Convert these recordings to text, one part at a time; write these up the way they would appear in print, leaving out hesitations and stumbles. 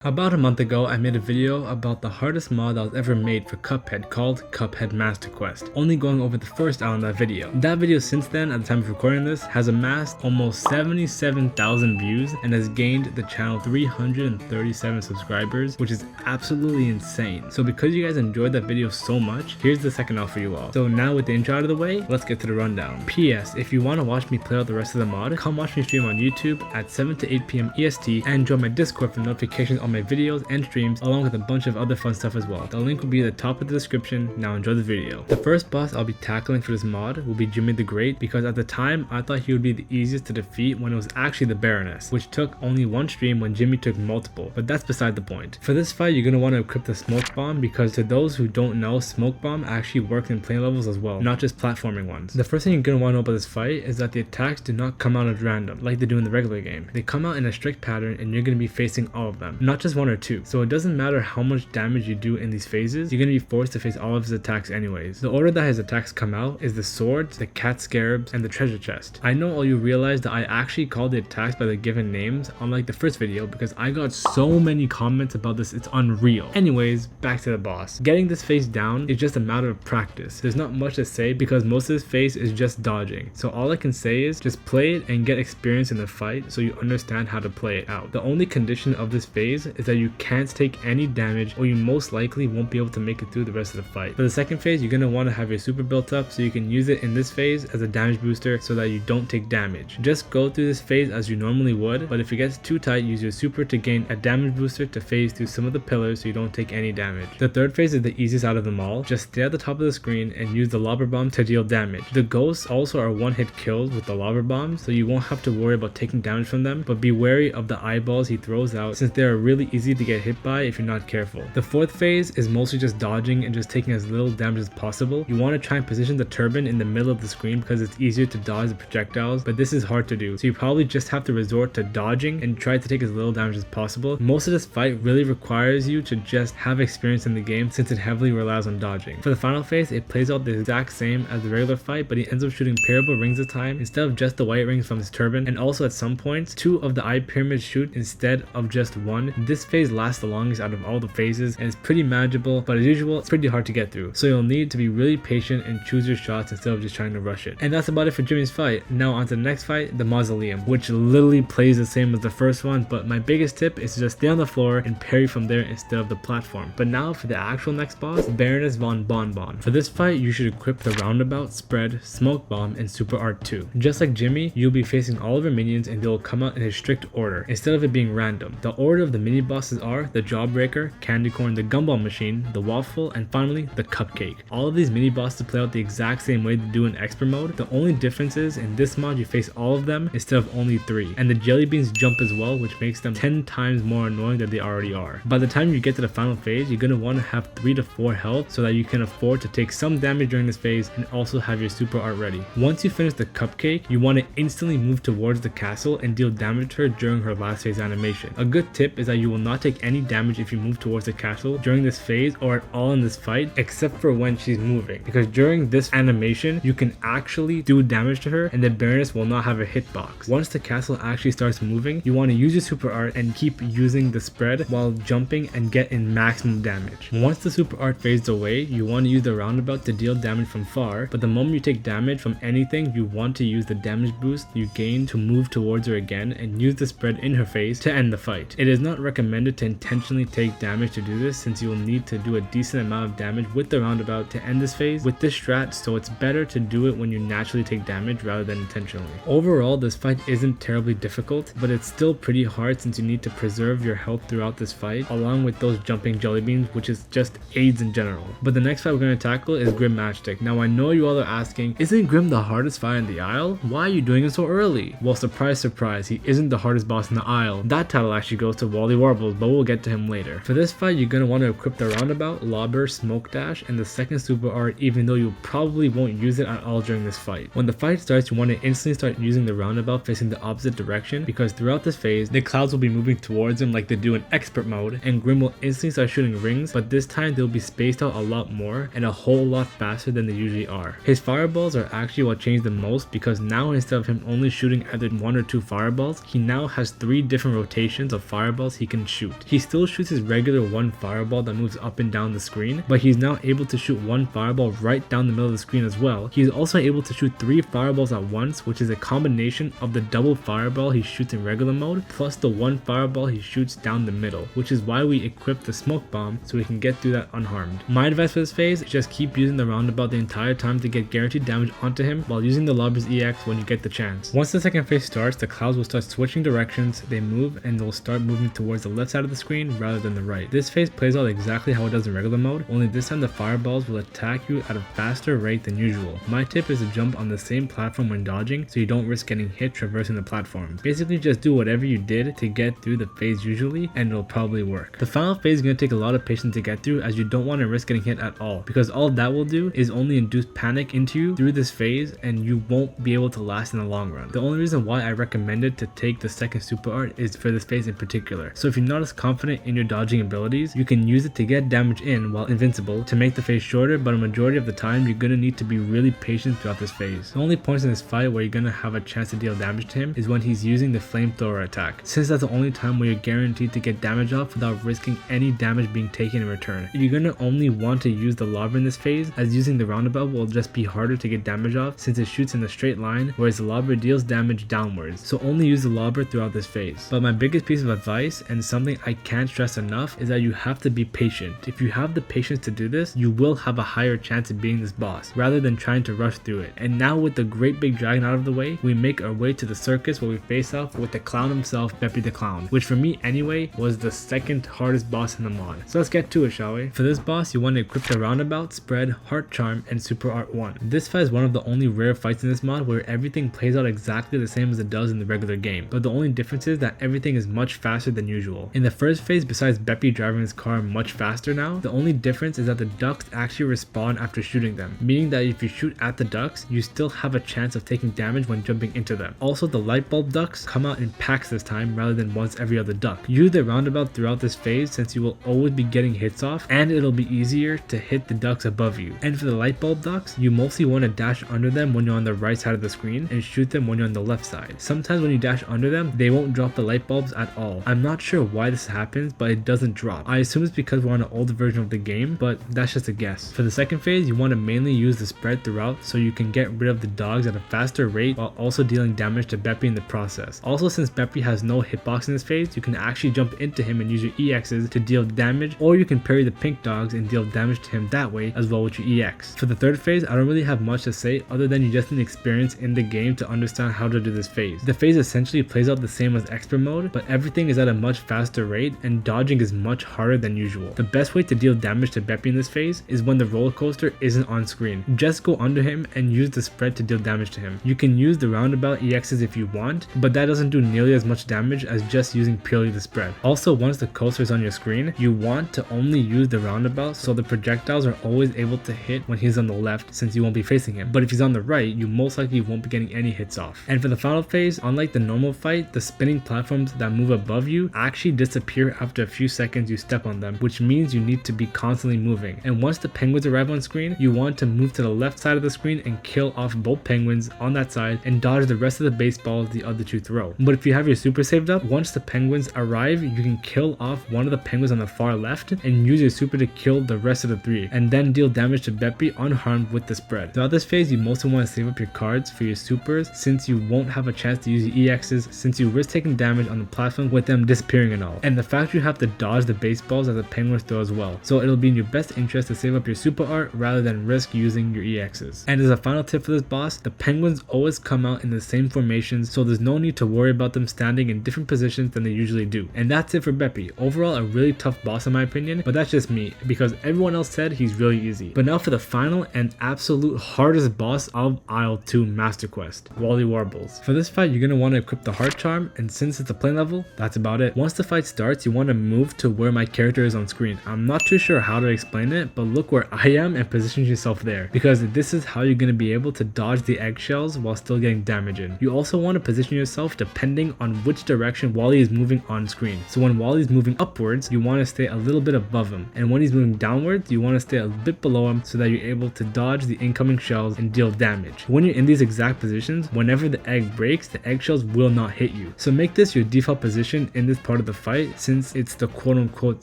About a month ago, I made a video about the hardest mod that was ever made for Cuphead called Cuphead Masterquest, only going over the first hour in that video. That video since then, at the time of recording this, has amassed almost 77,000 views and has gained the channel 337 subscribers, which is absolutely insane. So because you guys enjoyed that video so much, here's the second hour for you all. So now with the intro out of the way, let's get to the rundown. PS, if you want to watch me play out the rest of the mod, come watch me stream on YouTube at 7 to 8 p.m. EST and join my Discord for notifications on my videos and streams, along with a bunch of other fun stuff as well. The link will be at the top of the description. Now enjoy the video. The first boss I'll be tackling for this mod will be Djimmi the Great, because at the time I thought he would be the easiest to defeat when it was actually the Baroness, which took only one stream when Djimmi took multiple, but that's beside the point. For this fight you're going to want to equip the smoke bomb, because to those who don't know, smoke bomb actually works in plane levels as well, not just platforming ones. The first thing you're going to want to know about this fight is that the attacks do not come out as random like they do in the regular game. They come out in a strict pattern and you're going to be facing all of them, not just one or two. So it doesn't matter how much damage you do in these phases, you're going to be forced to face all of his attacks anyways. The order that his attacks come out is the swords, the cat scarabs, and the treasure chest. I know all you realize that I actually called the attacks by the given names, unlike the first video, because I got so many comments about this, it's unreal. Anyways, back to the boss. Getting this phase down is just a matter of practice. There's not much to say because most of this phase is just dodging. So all I can say is just play it and get experience in the fight so you understand how to play it out. The only condition of this phase is that you can't take any damage, or you most likely won't be able to make it through the rest of the fight. For the second phase, you're going to want to have your super built up so you can use it in this phase as a damage booster so that you don't take damage. Just go through this phase as you normally would, but if it gets too tight, use your super to gain a damage booster to phase through some of the pillars so you don't take any damage. The third phase is the easiest out of them all. Just stay at the top of the screen and use the lava bomb to deal damage. The ghosts also are one-hit kills with the lava bombs, so you won't have to worry about taking damage from them, but be wary of the eyeballs he throws out since they are really easy to get hit by if you're not careful. The fourth phase is mostly just dodging and just taking as little damage as possible. You want to try and position the turban in the middle of the screen because it's easier to dodge the projectiles, but this is hard to do, so you probably just have to resort to dodging and try to take as little damage as possible. Most of this fight really requires you to just have experience in the game since it heavily relies on dodging. For the final phase, it plays out the exact same as the regular fight, but he ends up shooting parable rings of time instead of just the white rings from his turban, and also at some points 2 of the eye pyramids shoot instead of just 1. This phase lasts the longest out of all the phases and it's pretty manageable, but as usual it's pretty hard to get through, so you'll need to be really patient and choose your shots instead of just trying to rush it. And that's about it for Djimmi's fight. Now on to the next fight, the mausoleum, which literally plays the same as the first one, but my biggest tip is to just stay on the floor and parry from there instead of the platform. But now for the actual next boss, Baroness Von Bon Bon. For this fight you should equip the roundabout, spread, smoke bomb, and super art 2. Just like Djimmi, you'll be facing all of your minions and they'll come out in a strict order instead of it being random. The order of the mini bosses are the Jawbreaker, Candy Corn, the Gumball Machine, the Waffle, and finally the Cupcake. All of these mini bosses play out the exact same way they do in expert mode. The only difference is in this mod you face all of them instead of only 3, and the jelly beans jump as well, which makes them 10 times more annoying than they already are. By the time you get to the final phase, you're going to want to have 3 to 4 health so that you can afford to take some damage during this phase and also have your super art ready. Once you finish the Cupcake, you want to instantly move towards the castle and deal damage to her during her last phase animation. A good tip is that you will not take any damage if you move towards the castle during this phase or at all in this fight, except for when she's moving, because during this animation you can actually do damage to her and the Baroness will not have a hitbox. Once the castle actually starts moving, you want to use your super art and keep using the spread while jumping and get in maximum damage. Once the super art fades away, you want to use the roundabout to deal damage from far, but the moment you take damage from anything, you want to use the damage boost you gain to move towards her again and use the spread in her face to end the fight. It is not recommended to intentionally take damage to do this, since you will need to do a decent amount of damage with the roundabout to end this phase with this strat, so it's better to do it when you naturally take damage rather than intentionally. Overall, this fight isn't terribly difficult, but it's still pretty hard since you need to preserve your health throughout this fight, along with those jumping jelly beans, which is just aids in general. But the next fight we're going to tackle is Grim Matchstick. Now I know you all are asking, isn't Grim the hardest fight in the Isle? Why are you doing it so early? Well, surprise surprise, he isn't the hardest boss in the Isle. That title actually goes to Wally Warbles, but we'll get to him later. For this fight, you're going to want to equip the roundabout, lobber, smoke dash, and the second super art, even though you probably won't use it at all during this fight. When the fight starts, you want to instantly start using the roundabout facing the opposite direction, because throughout this phase, the clouds will be moving towards him like they do in expert mode, and Grim will instantly start shooting rings, but this time they'll be spaced out a lot more and a whole lot faster than they usually are. His fireballs are actually what changed the most, because now instead of him only shooting either 1 or 2 fireballs, he now has 3 different rotations of fireballs he can shoot. He still shoots his regular one fireball that moves up and down the screen, but he's now able to shoot one fireball right down the middle of the screen as well. He is also able to shoot 3 fireballs at once, which is a combination of the double fireball he shoots in regular mode plus the one fireball he shoots down the middle, which is why we equip the smoke bomb so we can get through that unharmed. My advice for this phase is just keep using the roundabout the entire time to get guaranteed damage onto him while using the lobber's EX when you get the chance. Once the second phase starts, the clouds will start switching directions, they move, and they'll start moving towards the left side of the screen rather than the right. This phase plays out exactly how it does in regular mode, only this time the fireballs will attack you at a faster rate than usual. My tip is to jump on the same platform when dodging so you don't risk getting hit traversing the platform. Basically just do whatever you did to get through the phase usually and it'll probably work. The final phase is going to take a lot of patience to get through, as you don't want to risk getting hit at all, because all that will do is only induce panic into you through this phase and you won't be able to last in the long run. The only reason why I recommended to take the second super art is for this phase in particular. So if you're not as confident in your dodging abilities, you can use it to get damage in while invincible to make the phase shorter, but a majority of the time you're going to need to be really patient throughout this phase. The only points in this fight where you're going to have a chance to deal damage to him is when he's using the flamethrower attack, since that's the only time where you're guaranteed to get damage off without risking any damage being taken in return. You're going to only want to use the lobber in this phase, as using the roundabout will just be harder to get damage off since it shoots in a straight line, whereas the lobber deals damage downwards. So only use the lobber throughout this phase. But my biggest piece of advice, and something I can't stress enough, is that you have to be patient. If you have the patience to do this, you will have a higher chance of beating this boss rather than trying to rush through it. And now with the great big dragon out of the way, we make our way to the circus where we face off with the clown himself, Beppi the Clown, which for me anyway was the second hardest boss in the mod. So let's get to it, shall we? For this boss, you want to equip the roundabout, spread, heart charm, and super art 1. This fight is one of the only rare fights in this mod where everything plays out exactly the same as it does in the regular game, but the only difference is that everything is much faster than usual. In the first phase, besides Beppi driving his car much faster now, the only difference is that the ducks actually respawn after shooting them, meaning that if you shoot at the ducks, you still have a chance of taking damage when jumping into them. Also, the light bulb ducks come out in packs this time rather than once every other duck. Use the roundabout throughout this phase since you will always be getting hits off, and it'll be easier to hit the ducks above you. And for the light bulb ducks, you mostly want to dash under them when you're on the right side of the screen and shoot them when you're on the left side. Sometimes when you dash under them, they won't drop the light bulbs at all. I'm not sure why this happens, but it doesn't drop. I assume it's because we're on an older version of the game, but that's just a guess. For the second phase, you want to mainly use the spread throughout so you can get rid of the dogs at a faster rate while also dealing damage to Beppi in the process. Also, since Beppi has no hitbox in this phase, you can actually jump into him and use your EXs to deal damage, or you can parry the pink dogs and deal damage to him that way as well with your EX. For the third phase, I don't really have much to say other than you just need experience in the game to understand how to do this phase. The phase essentially plays out the same as expert mode, but everything is at a much faster rate and dodging is much harder than usual. The best way to deal damage to Beppi in this phase is when the roller coaster isn't on screen. Just go under him and use the spread to deal damage to him. You can use the roundabout EXs if you want, but that doesn't do nearly as much damage as just using purely the spread. Also, once the coaster is on your screen, you want to only use the roundabout so the projectiles are always able to hit when he's on the left since you won't be facing him. But if he's on the right, you most likely won't be getting any hits off. And for the final phase, unlike the normal fight, the spinning platforms that move above you actually disappear after a few seconds you step on them, which means you need to be constantly moving. And once the penguins arrive on screen, you want to move to the left side of the screen and kill off both penguins on that side and dodge the rest of the baseballs the other two throw. But if you have your super saved up, once the penguins arrive, you can kill off one of the penguins on the far left and use your super to kill the rest of the 3, and then deal damage to Beppi unharmed with the spread. Throughout this phase, you mostly want to save up your cards for your supers since you won't have a chance to use your EXs since you risk taking damage on the platform with them disappearing and all. And the fact you have to dodge the baseballs that the penguins throw as well. So it'll be in your best interest to save up your super art rather than risk using your EXs. And as a final tip for this boss, the penguins always come out in the same formations, so there's no need to worry about them standing in different positions than they usually do. And that's it for Beppi. Overall, a really tough boss in my opinion, but that's just me because everyone else said he's really easy. But now for the final and absolute hardest boss of Isle 2 Masterquest, Wally Warbles. For this fight, you're going to want to equip the heart charm, and since it's a plain level, that's about it. Once the fight starts, you want to move to where my character is on screen. I'm not too sure how to explain it, but look where I am and position yourself there, because this is how you're going to be able to dodge the eggshells while still getting damage in. You also want to position yourself depending on which direction Wally is moving on screen. So when Wally is moving upwards, you want to stay a little bit above him, and when he's moving downwards, you want to stay a bit below him so that you're able to dodge the incoming shells and deal damage. When you're in these exact positions, whenever the egg breaks, the eggshells will not hit you. So make this your default position in this part of part of the fight since it's the quote-unquote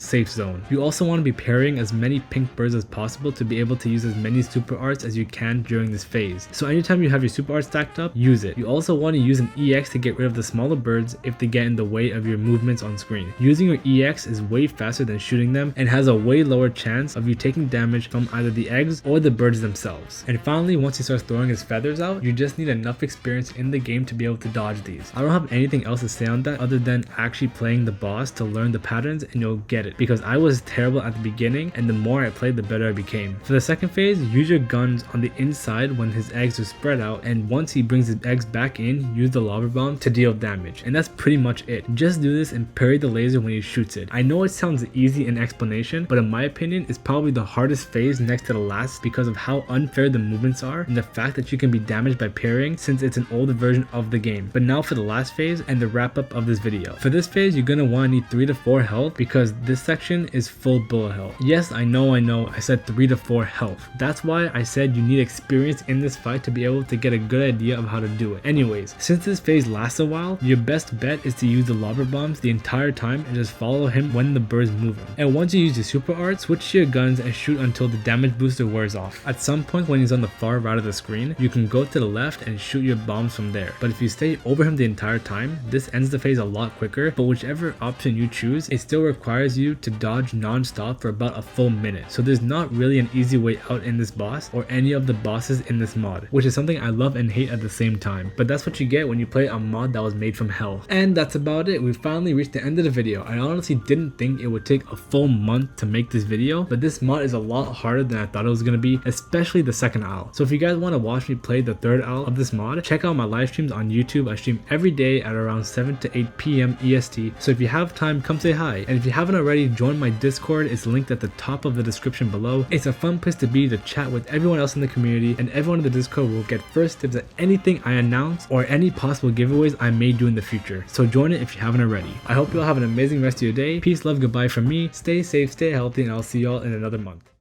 safe zone. You also want to be parrying as many pink birds as possible to be able to use as many super arts as you can during this phase. So anytime you have your super art stacked up, use it. You also want to use an EX to get rid of the smaller birds if they get in the way of your movements on screen. Using your EX is way faster than shooting them and has a way lower chance of you taking damage from either the eggs or the birds themselves. And finally, once he starts throwing his feathers out, you just need enough experience in the game to be able to dodge these. I don't have anything else to say on that other than actually playing the boss to learn the patterns and you'll get it, because I was terrible at the beginning and the more I played the better I became. For the second phase, use your guns on the inside when his eggs are spread out, and once he brings his eggs back in, use the lava bomb to deal damage. And that's pretty much it. Just do this and parry the laser when he shoots it. I know it sounds easy in explanation, but in my opinion it's probably the hardest phase next to the last because of how unfair the movements are and the fact that you can be damaged by parrying since it's an older version of the game. But now for the last phase and the wrap up of this video. For this phase you're gonna want to need 3 to 4 health because this section is full bullet hell. Yes, I know I said 3 to 4 health. That's why I said you need experience in this fight to be able to get a good idea of how to do it. Anyways, since this phase lasts a while, your best bet is to use the lava bombs the entire time and just follow him when the bird's moving. And once you use your super art, switch to your guns and shoot until the damage booster wears off. At some point when he's on the far right of the screen, you can go to the left and shoot your bombs from there. But if you stay over him the entire time, this ends the phase a lot quicker, but whichever option you choose, it still requires you to dodge non-stop for about a full minute. So there's not really an easy way out in this boss or any of the bosses in this mod, which is something I love and hate at the same time. But that's what you get when you play a mod that was made from hell. And that's about it. We finally reached the end of the video. I honestly didn't think it would take a full month to make this video, but this mod is a lot harder than I thought it was gonna be, especially the second owl. So if you guys want to watch me play the third owl of this mod, check out my live streams on YouTube. I stream every day at around 7 to 8 p.m. EST. So if you have time, come say hi. And if you haven't already, join my Discord. It's linked at the top of the description below. It's a fun place to be, to chat with everyone else in the community, and everyone in the Discord will get first dibs at anything I announce or any possible giveaways I may do in the future. So join it if you haven't already. I hope you all have an amazing rest of your day. Peace, love, goodbye from me. Stay safe, stay healthy, and I'll see y'all in another month.